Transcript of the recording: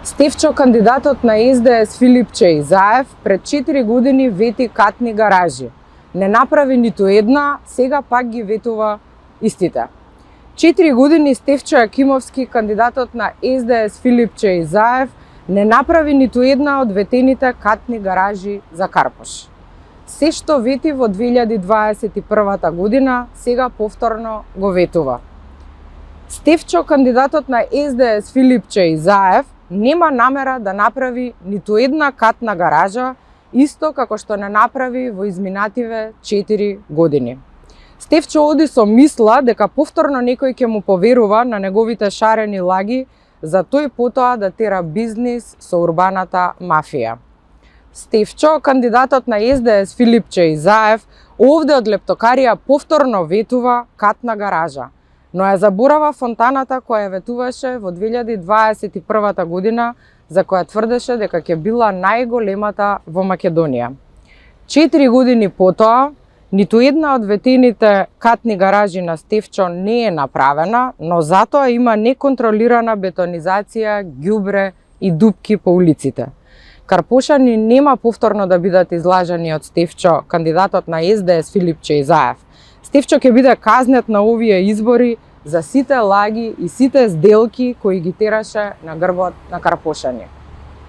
Стефчо, кандидатот на СДС Филипче Изаев, пред 4 години вети катни гаражи. Не направи ниту една, сега пак ги ветува истите. 4 години Стефчо Јакимовски, кандидатот на СДС Филипче Изаев, не направи ниту една од ветените катни гаражи за Карпош. Се што вети во 2021 година, сега повторно го ветува. Стефчо, кандидатот на СДС Филипче Изаев, нема намера да направи ниту една катна гаража, исто како што не направи во изминативе 4 години. Стефчо оди со мисла дека повторно некој ќе му поверува на неговите шарени лаги за тој потоа да тера бизнис со урбаната мафија. Стефчо, кандидатот на СДС Филипче Изаев, овде од лептокарија повторно ветува катна гаража, но ја заборава фонтаната која ја ветуваше во 2021 година, за која тврдеше дека ќе била најголемата во Македонија. 4 години потоа, ниту една од ветените катни гаражи на Стефчо не е направена, но затоа има неконтролирана бетонизација, ѓубре и дупки по улиците. Карпошани нема повторно да бидат излажани од Стефчо, кандидатот на СДС Филипче Изаев. Стефчо ќе биде казнет на овие избори за сите лаги и сите сделки кои ги тераше на грбот на карпошани.